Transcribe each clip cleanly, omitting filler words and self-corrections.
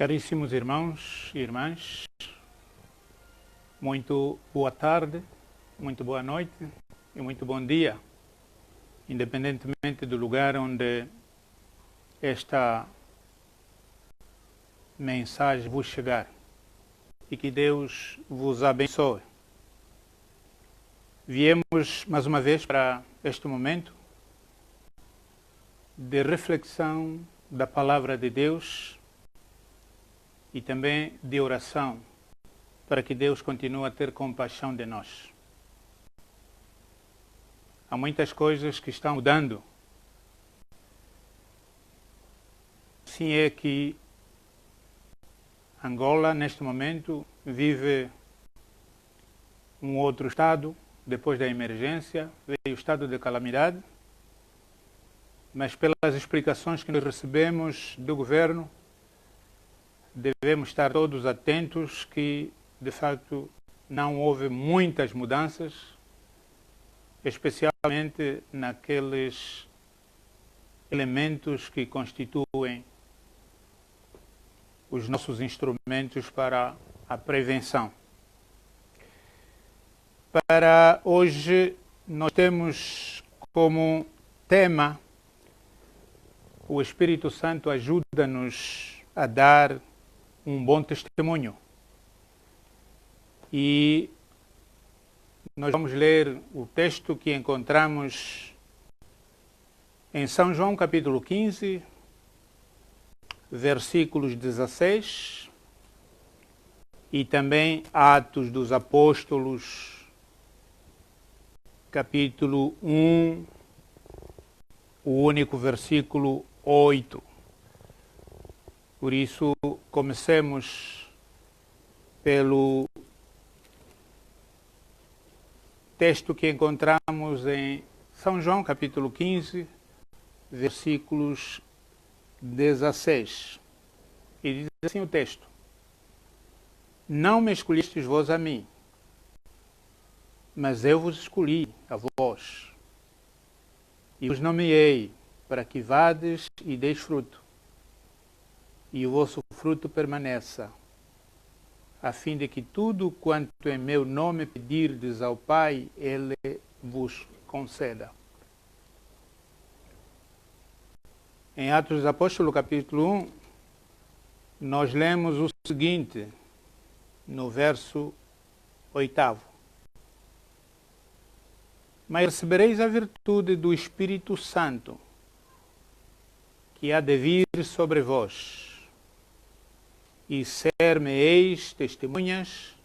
Caríssimos irmãos e irmãs, muito boa tarde, muito boa noite e muito bom dia, independentemente do lugar onde esta mensagem vos chegar, e que Deus vos abençoe. Viemos mais uma vez para este momento de reflexão da Palavra de Deus e também de oração, para que Deus continue a ter compaixão de nós. Há muitas coisas que estão mudando. Sim, é que Angola, neste momento, vive um outro estado. Depois da emergência, veio o estado de calamidade, mas pelas explicações que nós recebemos do governo, devemos estar todos atentos que, de facto, não houve muitas mudanças, especialmente naqueles elementos que constituem os nossos instrumentos para a prevenção. Para hoje, nós temos como tema: o Espírito Santo ajuda-nos a dar um bom testemunho. E nós vamos ler o texto que encontramos em São João capítulo 15, versículos 16, e também Atos dos Apóstolos, capítulo 1, o único versículo 8. Por isso, comecemos pelo texto que encontramos em São João, capítulo 15, versículos 16. E diz assim o texto: Não me escolhestes vós a mim, mas eu vos escolhi a vós, e vos nomeei para que vades e deis fruto, e o vosso fruto permaneça, a fim de que tudo quanto em meu nome pedirdes ao Pai, Ele vos conceda. Em Atos dos Apóstolos, capítulo 1, nós lemos o seguinte, no verso 8. Mas recebereis a virtude do Espírito Santo, que há de vir sobre vós, e ser-me-eis testemunhas,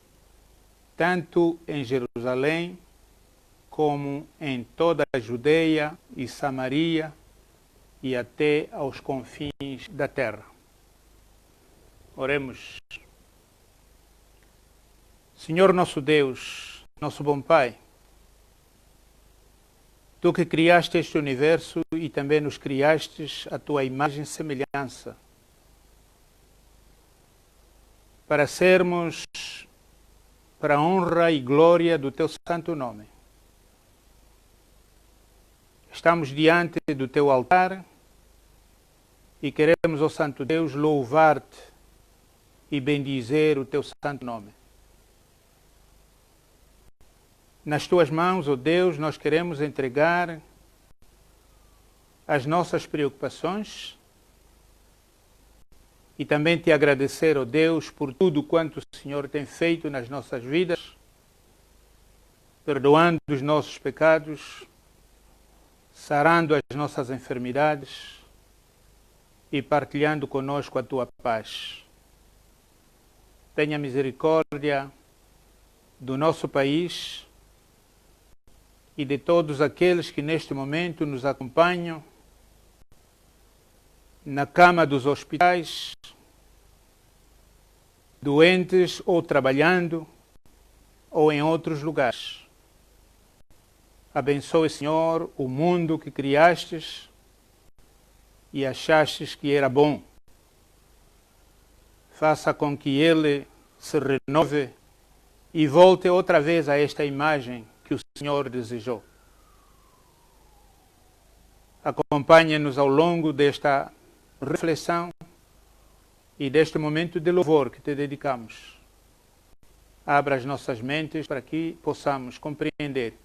tanto em Jerusalém, como em toda a Judeia e Samaria, e até aos confins da terra. Oremos. Senhor nosso Deus, nosso bom Pai, Tu que criaste este universo e também nos criastes a Tua imagem e semelhança, para sermos para a honra e glória do Teu santo nome. Estamos diante do Teu altar e queremos, ó Santo Deus, louvar-te e bendizer o Teu santo nome. Nas Tuas mãos, ó Deus, nós queremos entregar as nossas preocupações e também Te agradecer, ó Deus, por tudo quanto o Senhor tem feito nas nossas vidas, perdoando os nossos pecados, sarando as nossas enfermidades e partilhando conosco a Tua paz. Tenha misericórdia do nosso país e de todos aqueles que neste momento nos acompanham na cama dos hospitais, doentes ou trabalhando, ou em outros lugares. Abençoe, Senhor, o mundo que criastes e achastes que era bom. Faça com que ele se renove e volte outra vez a esta imagem que o Senhor desejou. Acompanhe-nos ao longo desta reflexão e deste momento de louvor que te dedicamos. Abra as nossas mentes para que possamos compreender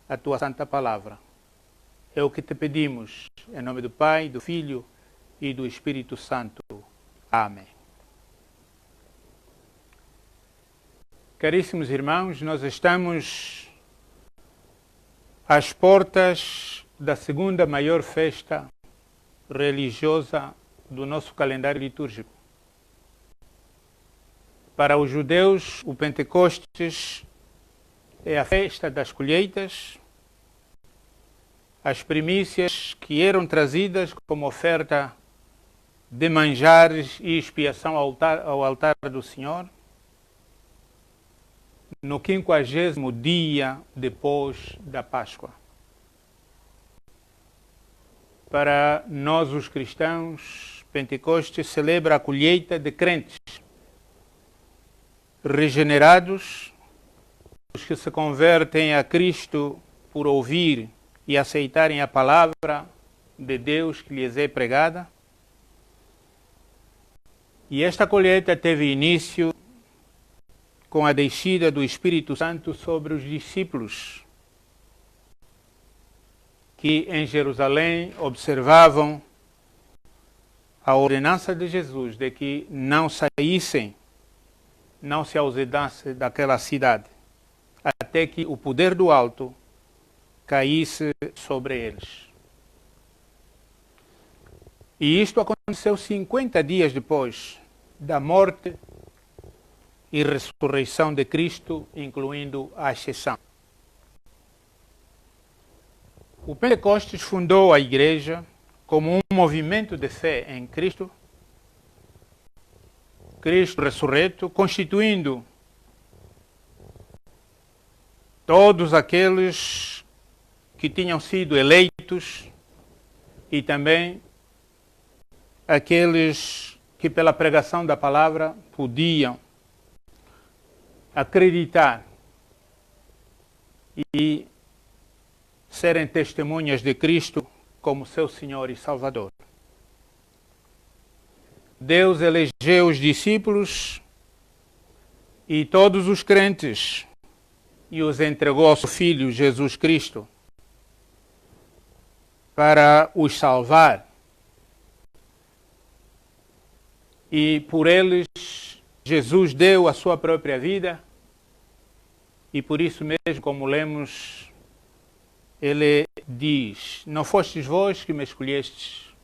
a tua santa palavra. É o que te pedimos, em nome do Pai, do Filho e do Espírito Santo. Amém. Caríssimos irmãos, nós estamos às portas da segunda maior festa religiosa do nosso calendário litúrgico. Para os judeus, o Pentecostes é a festa das colheitas, as primícias que eram trazidas como oferta de manjares e expiação ao altar do Senhor, no 50º dia depois da Páscoa. Para nós, os cristãos, Pentecostes celebra a colheita de crentes regenerados, os que se convertem a Cristo por ouvir e aceitarem a palavra de Deus que lhes é pregada. E esta colheita teve início com a descida do Espírito Santo sobre os discípulos, que em Jerusalém observavam a ordenança de Jesus de que não saíssem, não se ausentassem daquela cidade, até que o poder do alto caísse sobre eles. E isto aconteceu 50 dias depois da morte e ressurreição de Cristo, incluindo a ascensão. O Pentecostes fundou a Igreja como um movimento de fé em Cristo, Cristo ressurreto, constituindo todos aqueles que tinham sido eleitos e também aqueles que pela pregação da palavra podiam acreditar e serem testemunhas de Cristo como seu Senhor e Salvador. Deus elegeu os discípulos e todos os crentes e os entregou ao seu Filho Jesus Cristo para os salvar. E por eles Jesus deu a sua própria vida e por isso mesmo, como lemos, ele diz: não fostes vós que me escolhestes,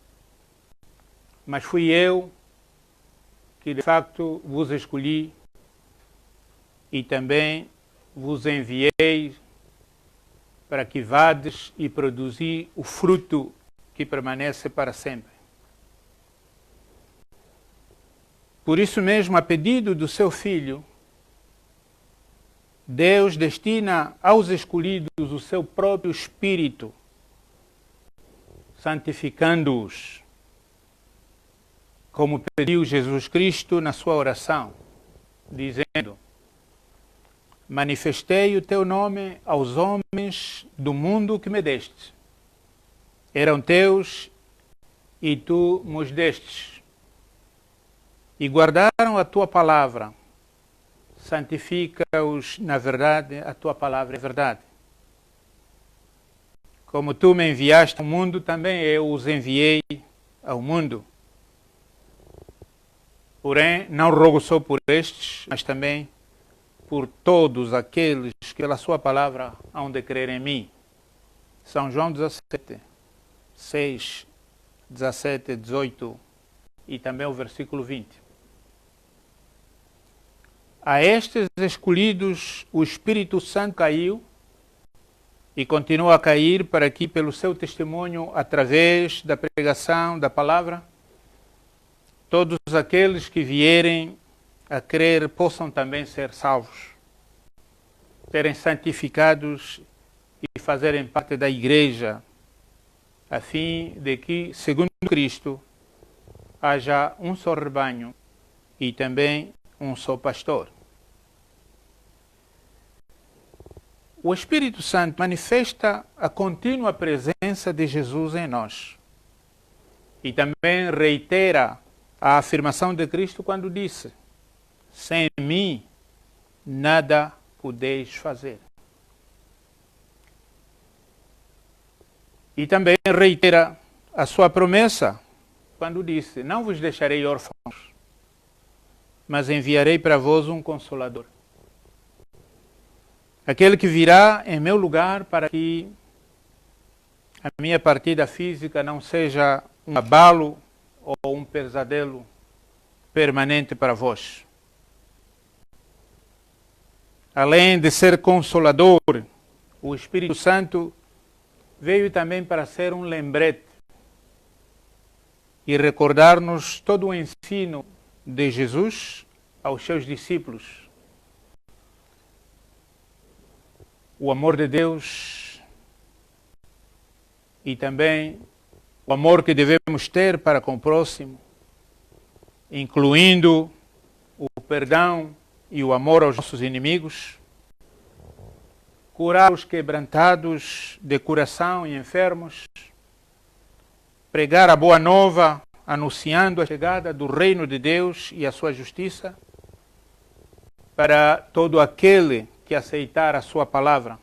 mas fui eu que de facto vos escolhi e também vos enviei para que vades e produzi o fruto que permanece para sempre. Por isso mesmo, a pedido do seu Filho, Deus destina aos escolhidos o seu próprio Espírito, santificando-os, como pediu Jesus Cristo na sua oração, dizendo: manifestei o teu nome aos homens do mundo que me deste. Eram teus e tu nos destes. E guardaram a tua palavra. Santifica-os na verdade, a tua palavra é verdade. Como tu me enviaste ao mundo, também eu os enviei ao mundo. Porém, não rogo só por estes, mas também por todos aqueles que pela sua palavra hão de crer em mim. São João 17, 6, 17, 18 e também o versículo 20. A estes escolhidos o Espírito Santo caiu e continua a cair para que, pelo seu testemunho, através da pregação da palavra, todos aqueles que vierem a crer possam também ser salvos, serem santificados e fazerem parte da Igreja, a fim de que, segundo Cristo, haja um só rebanho e também um só pastor. O Espírito Santo manifesta a contínua presença de Jesus em nós e também reitera a afirmação de Cristo quando disse: sem mim nada podeis fazer. E também reitera a sua promessa quando disse: não vos deixarei órfãos, mas enviarei para vós um Consolador. Aquele que virá em meu lugar para que a minha partida física não seja um abalo ou um pesadelo permanente para vós. Além de ser Consolador, o Espírito Santo veio também para ser um lembrete e recordar-nos todo o ensino de Jesus aos seus discípulos. O amor de Deus e também o amor que devemos ter para com o próximo, incluindo o perdão e o amor aos nossos inimigos, curar os quebrantados de coração e enfermos, pregar a boa nova, anunciando a chegada do reino de Deus e a sua justiça para todo aquele que aceitar a sua palavra,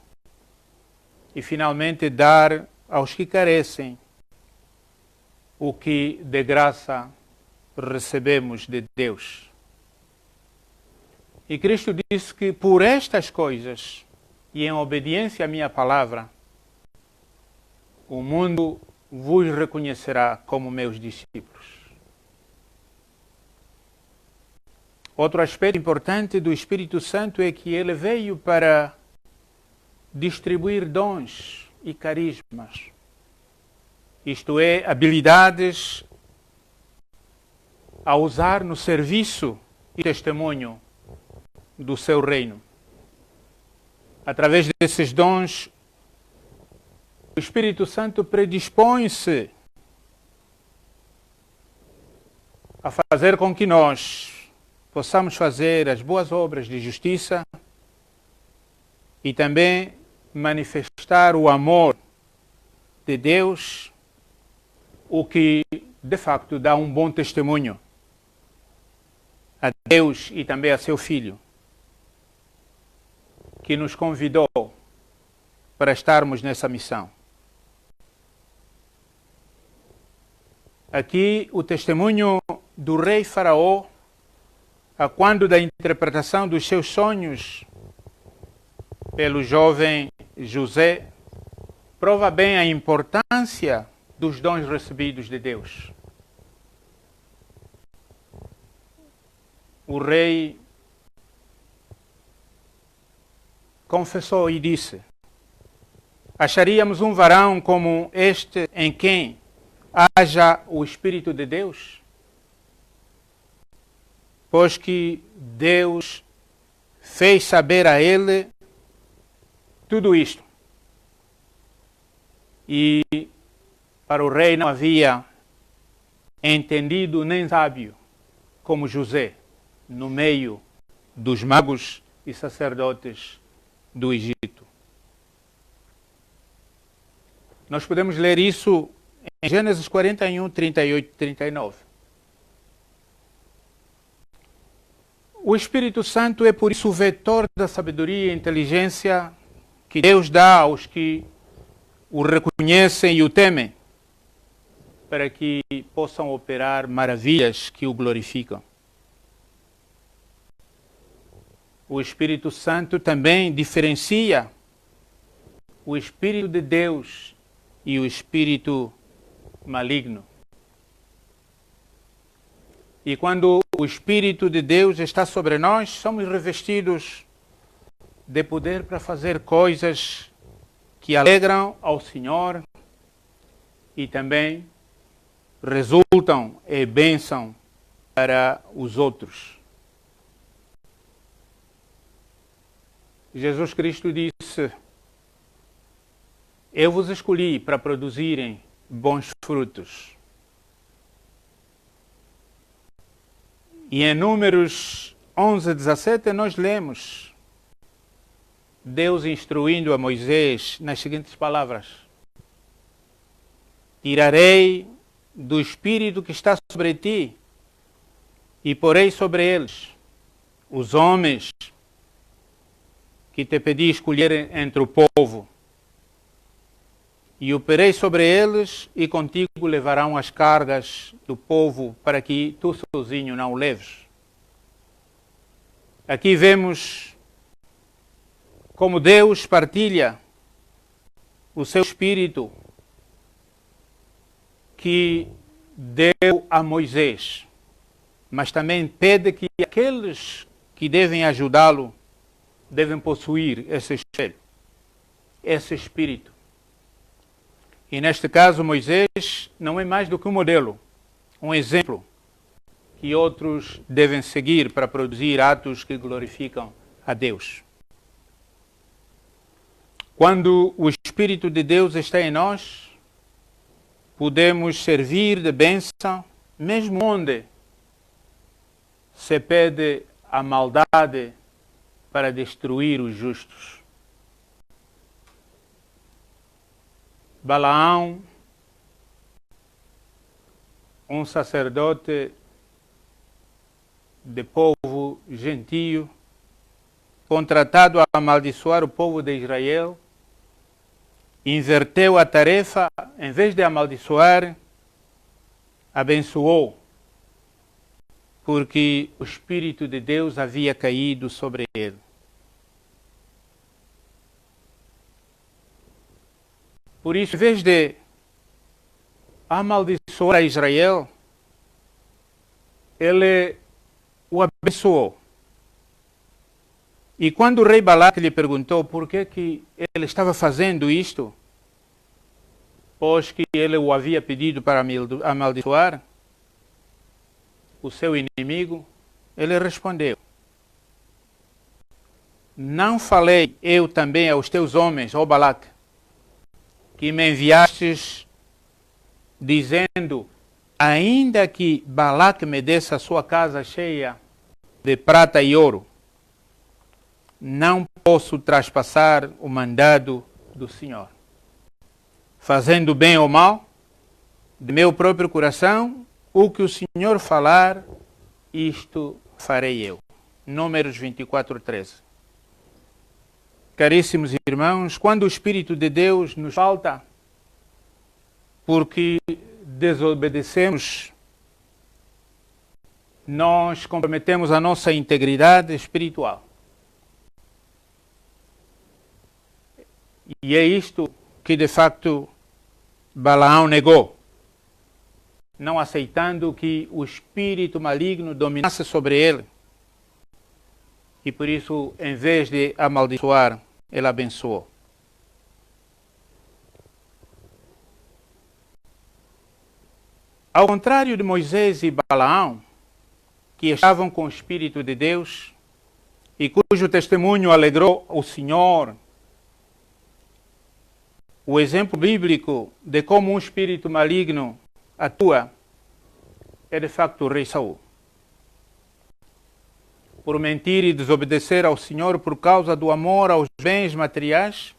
e finalmente dar aos que carecem o que de graça recebemos de Deus. E Cristo disse que por estas coisas e em obediência à minha palavra, o mundo vos reconhecerá como meus discípulos. Outro aspecto importante do Espírito Santo é que ele veio para distribuir dons e carismas, isto é, habilidades a usar no serviço e testemunho do seu reino. Através desses dons, o Espírito Santo predispõe-se a fazer com que nós possamos fazer as boas obras de justiça e também manifestar o amor de Deus, o que de facto dá um bom testemunho a Deus e também a seu Filho, que nos convidou para estarmos nessa missão. Aqui o testemunho do rei Faraó, a quando da interpretação dos seus sonhos pelo jovem José, prova bem a importância dos dons recebidos de Deus. O rei confessou e disse: acharíamos um varão como este em quem haja o Espírito de Deus? Pois que Deus fez saber a ele tudo isto. E para o rei não havia entendido nem sábio como José no meio dos magos e sacerdotes do Egito. Nós podemos ler isso em Gênesis 41, 38 e 39. O Espírito Santo é por isso o vetor da sabedoria e inteligência que Deus dá aos que o reconhecem e o temem, para que possam operar maravilhas que o glorificam. O Espírito Santo também diferencia o Espírito de Deus e o Espírito maligno. E quando o Espírito de Deus está sobre nós, somos revestidos de poder para fazer coisas que alegram ao Senhor e também resultam em bênção para os outros. Jesus Cristo disse: eu vos escolhi para produzirem bons frutos. E em Números 11, 17, nós lemos Deus instruindo a Moisés nas seguintes palavras: tirarei do Espírito que está sobre ti e porei sobre eles os homens que te pedi escolher entre o povo, e operei sobre eles, e contigo levarão as cargas do povo, para que tu sozinho não o leves. Aqui vemos como Deus partilha o seu Espírito que deu a Moisés, mas também pede que aqueles que devem ajudá-lo devem possuir esse espelho, esse Espírito. E neste caso, Moisés não é mais do que um modelo, um exemplo que outros devem seguir para produzir atos que glorificam a Deus. Quando o Espírito de Deus está em nós, podemos servir de bênção, mesmo onde se pede a maldade para destruir os justos. Balaão, um sacerdote de povo gentio, contratado a amaldiçoar o povo de Israel, inverteu a tarefa, em vez de amaldiçoar, abençoou, porque o Espírito de Deus havia caído sobre ele. Por isso, em vez de amaldiçoar a Israel, ele o abençoou. E quando o rei Balaque lhe perguntou por que ele estava fazendo isto, pois que ele o havia pedido para amaldiçoar o seu inimigo, ele respondeu: não falei eu também aos teus homens, ó Balaque, que me enviastes, dizendo, ainda que Balaque me desse a sua casa cheia de prata e ouro, não posso traspassar o mandado do Senhor. Fazendo bem ou mal, de meu próprio coração, o que o Senhor falar, isto farei eu. Números 24:13. Caríssimos irmãos, quando o Espírito de Deus nos falta, porque desobedecemos, nós comprometemos a nossa integridade espiritual. E é isto que, de facto, Balaão negou, não aceitando que o espírito maligno dominasse sobre ele. E por isso, em vez de amaldiçoar, ele abençoou. Ao contrário de Moisés e Balaão, que estavam com o Espírito de Deus e cujo testemunho alegrou o Senhor, o exemplo bíblico de como um espírito maligno atua é de facto o rei Saul. Por mentir e desobedecer ao Senhor por causa do amor aos bens materiais,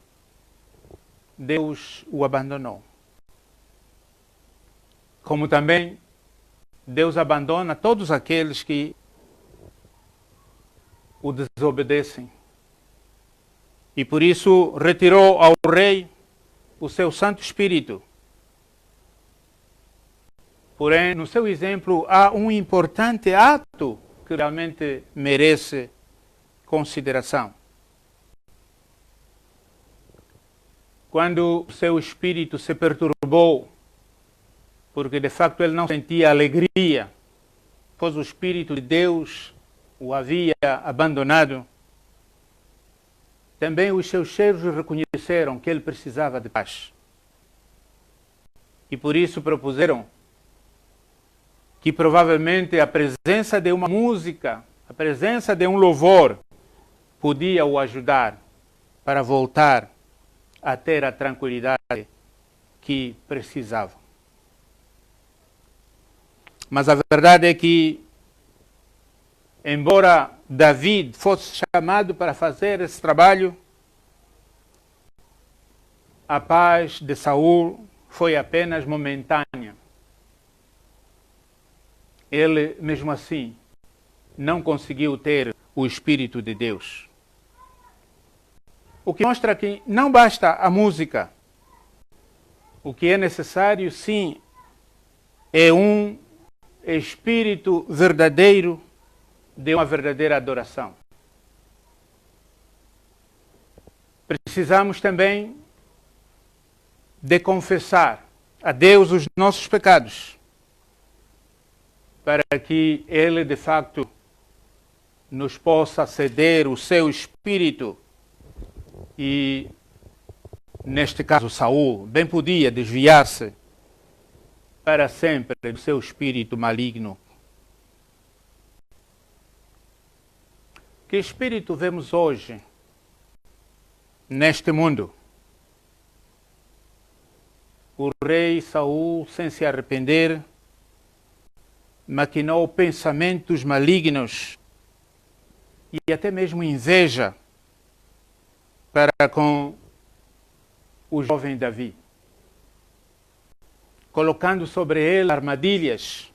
Deus o abandonou. Como também Deus abandona todos aqueles que o desobedecem. E por isso retirou ao rei o seu Santo Espírito. Porém, no seu exemplo, há um importante ato que realmente merece consideração. Quando o seu espírito se perturbou, porque de facto ele não sentia alegria, pois o Espírito de Deus o havia abandonado, também os seus cheiros reconheceram que ele precisava de paz. E por isso propuseram que provavelmente a presença de uma música, a presença de um louvor, podia o ajudar para voltar a ter a tranquilidade que precisava. Mas a verdade é que, embora David fosse chamado para fazer esse trabalho, a paz de Saul foi apenas momentânea. Ele, mesmo assim, não conseguiu ter o Espírito de Deus. O que mostra que não basta a música. O que é necessário, sim, é um espírito verdadeiro de uma verdadeira adoração. Precisamos também de confessar a Deus os nossos pecados, para que Ele, de facto, nos possa ceder o seu espírito. E, neste caso, Saul bem podia desviar-se para sempre do seu espírito maligno. Que espírito vemos hoje neste mundo? O rei Saul, sem se arrepender, maquinou pensamentos malignos e até mesmo inveja para com o jovem Davi, colocando sobre ele armadilhas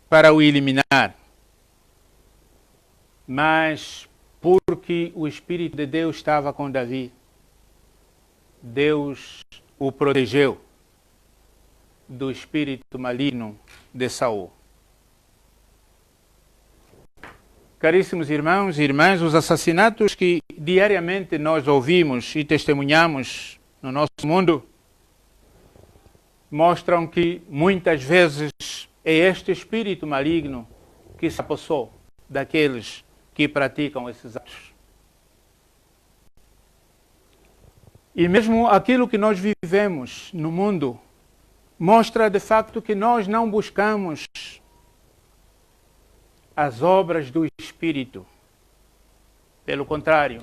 para o eliminar. Mas porque o Espírito de Deus estava com Davi, Deus o protegeu do espírito maligno de Saul. Caríssimos irmãos e irmãs, os assassinatos que diariamente nós ouvimos e testemunhamos no nosso mundo mostram que muitas vezes é este espírito maligno que se apossou daqueles que praticam esses atos. E mesmo aquilo que nós vivemos no mundo mostra de facto que nós não buscamos as obras do Espírito. Pelo contrário,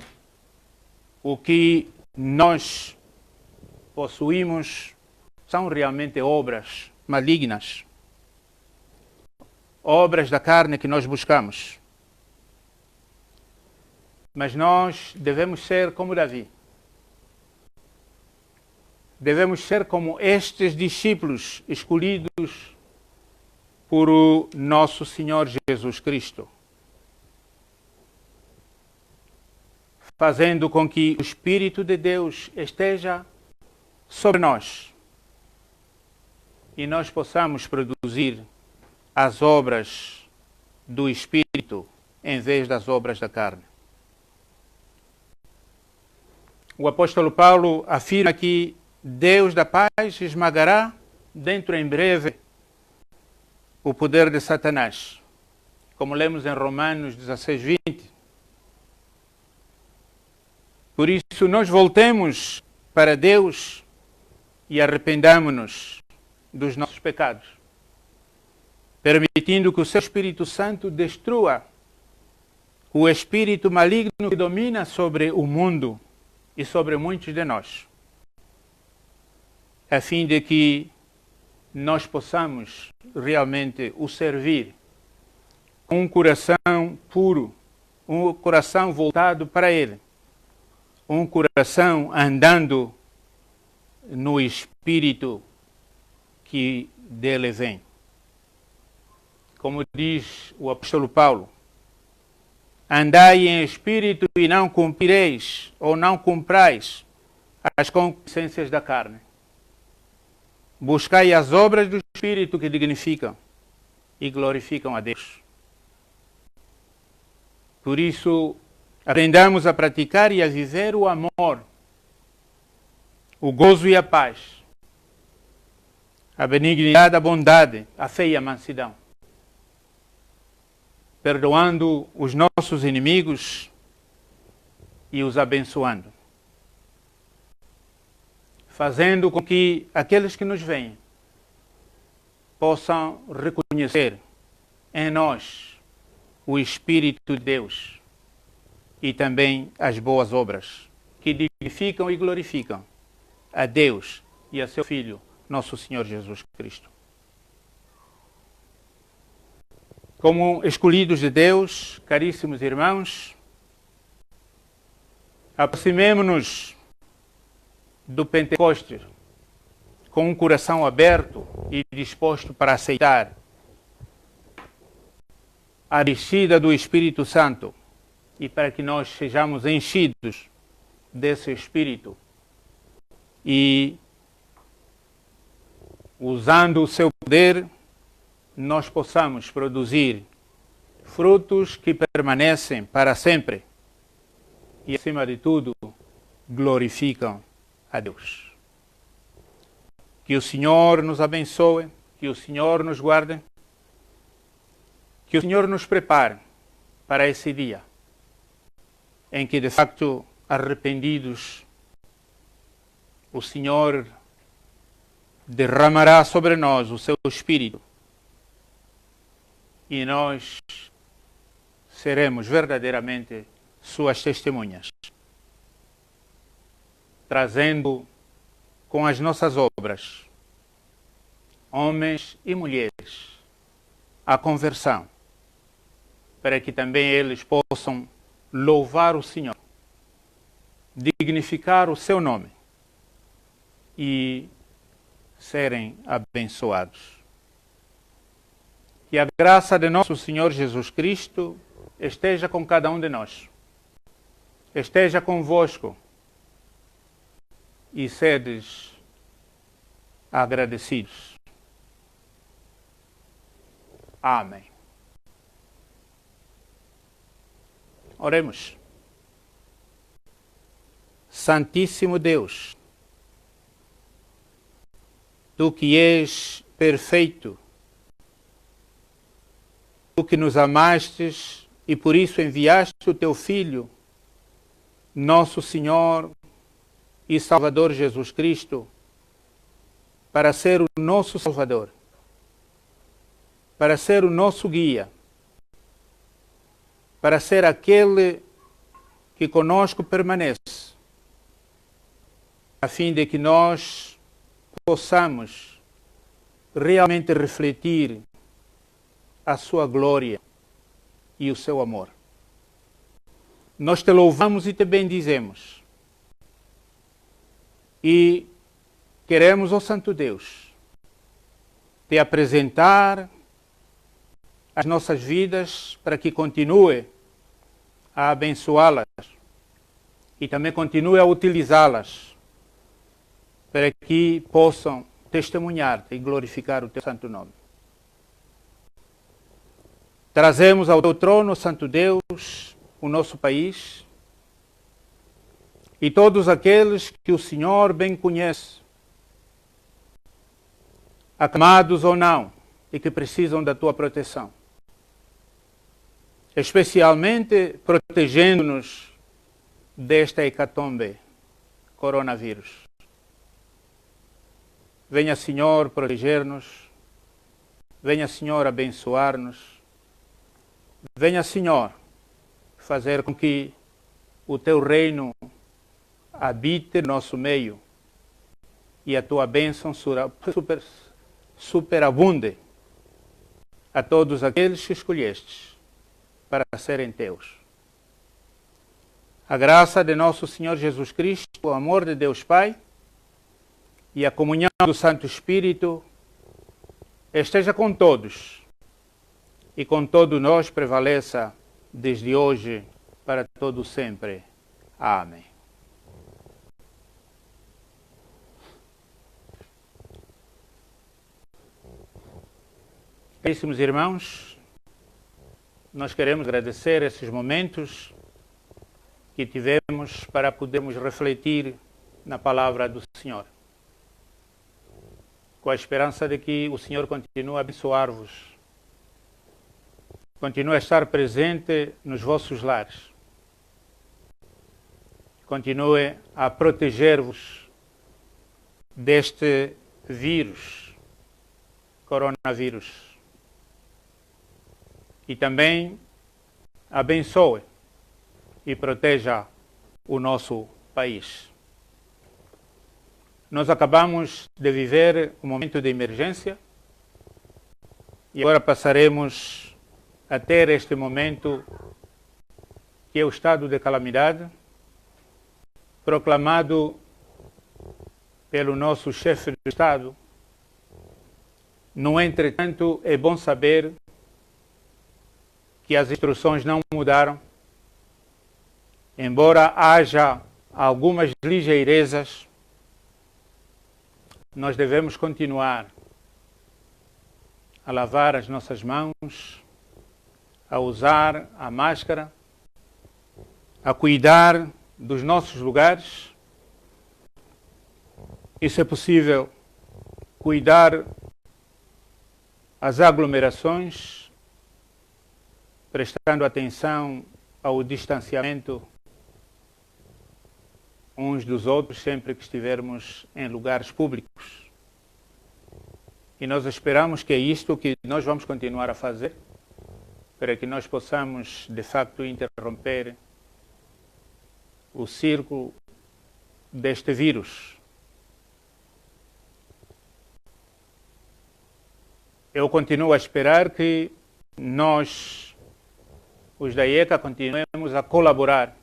o que nós possuímos são realmente obras malignas, obras da carne que nós buscamos. Mas nós devemos ser como Davi. Devemos ser como estes discípulos escolhidos por o nosso Senhor Jesus Cristo, fazendo com que o Espírito de Deus esteja sobre nós e nós possamos produzir as obras do Espírito em vez das obras da carne. O apóstolo Paulo afirma que Deus da paz esmagará dentro em breve o poder de Satanás, como lemos em Romanos 16:20. Por isso, nós voltemos para Deus e arrependamos-nos dos nossos pecados, permitindo que o seu Espírito Santo destrua o espírito maligno que domina sobre o mundo e sobre muitos de nós, a fim de que nós possamos realmente o servir com um coração puro, um coração voltado para Ele, um coração andando no Espírito que dele vem. Como diz o apóstolo Paulo, andai em Espírito e não cumprireis ou não cumprais as concupiscências da carne. Buscai as obras do Espírito que dignificam e glorificam a Deus. Por isso, aprendamos a praticar e a viver o amor, o gozo e a paz, a benignidade, a bondade, a fé e a mansidão, perdoando os nossos inimigos e os abençoando, fazendo com que aqueles que nos veem possam reconhecer em nós o Espírito de Deus e também as boas obras que dignificam e glorificam a Deus e a seu Filho, nosso Senhor Jesus Cristo. Como escolhidos de Deus, caríssimos irmãos, aproximemo-nos do Pentecostes com um coração aberto e disposto para aceitar a descida do Espírito Santo e para que nós sejamos enchidos desse Espírito e, usando o seu poder, nós possamos produzir frutos que permanecem para sempre e, acima de tudo, glorificam a Deus. Que o Senhor nos abençoe, que o Senhor nos guarde, que o Senhor nos prepare para esse dia em que, de facto, arrependidos, o Senhor derramará sobre nós o seu Espírito e nós seremos verdadeiramente suas testemunhas, trazendo com as nossas obras homens e mulheres à conversão, para que também eles possam louvar o Senhor, dignificar o seu nome e serem abençoados. Que a graça de nosso Senhor Jesus Cristo esteja com cada um de nós, esteja convosco e sedes agradecidos. Amém. Oremos. Santíssimo Deus, Tu que és perfeito, Tu que nos amastes e por isso enviaste o Teu Filho, nosso Senhor e Salvador Jesus Cristo, para ser o nosso Salvador, para ser o nosso guia, para ser aquele que conosco permanece, a fim de que nós possamos realmente refletir a sua glória e o seu amor. Nós te louvamos e te bendizemos. E queremos, ó Santo Deus, te apresentar as nossas vidas para que continue a abençoá-las e também continue a utilizá-las para que possam testemunhar-te e glorificar o teu santo nome. Trazemos ao teu trono, Santo Deus, o nosso país e todos aqueles que o Senhor bem conhece, aclamados ou não, e que precisam da tua proteção. Especialmente protegendo-nos desta hecatombe, coronavírus. Venha, Senhor, proteger-nos. Venha, Senhor, abençoar-nos. Venha, Senhor, fazer com que o teu reino habite no nosso meio e a tua bênção superabunde a todos aqueles que escolhestes para serem teus. A graça de nosso Senhor Jesus Cristo, o amor de Deus Pai e a comunhão do Santo Espírito esteja com todos e com todos nós prevaleça desde hoje para todo sempre. Amém. Caríssimos irmãos, nós queremos agradecer esses momentos que tivemos para podermos refletir na palavra do Senhor, com a esperança de que o Senhor continue a abençoar-vos, continue a estar presente nos vossos lares, continue a proteger-vos deste vírus, coronavírus, e também abençoe e proteja o nosso país. Nós acabamos de viver um momento de emergência e agora passaremos a ter este momento que é o estado de calamidade, proclamado pelo nosso chefe de Estado. No entretanto, é bom saber que as instruções não mudaram, embora haja algumas ligeirezas, nós devemos continuar a lavar as nossas mãos, a usar a máscara, a cuidar dos nossos lugares. E, se é possível, cuidar as aglomerações, prestando atenção ao distanciamento uns dos outros sempre que estivermos em lugares públicos. E nós esperamos que é isto que nós vamos continuar a fazer para que nós possamos, de facto, interromper o círculo deste vírus. Eu continuo a esperar que nós, os da IECA, continuemos a colaborar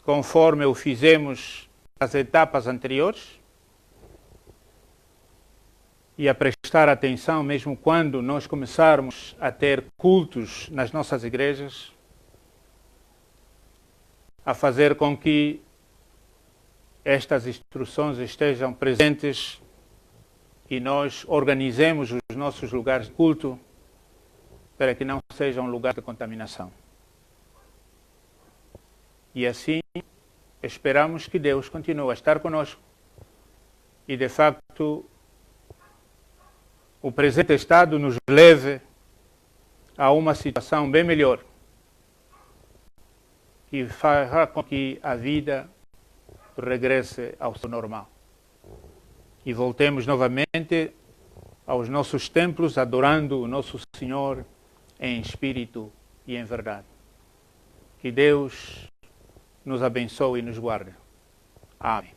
conforme o fizemos nas etapas anteriores e a prestar atenção mesmo quando nós começarmos a ter cultos nas nossas igrejas, a fazer com que estas instruções estejam presentes e nós organizemos os nossos lugares de culto para que não sejam lugares de contaminação. E assim esperamos que Deus continue a estar conosco e, de facto, o presente estado nos leve a uma situação bem melhor, que fará com que a vida regresse ao seu normal. E voltemos novamente aos nossos templos, adorando o nosso Senhor em espírito e em verdade. Que Deus nos abençoe e nos guarde. Amém.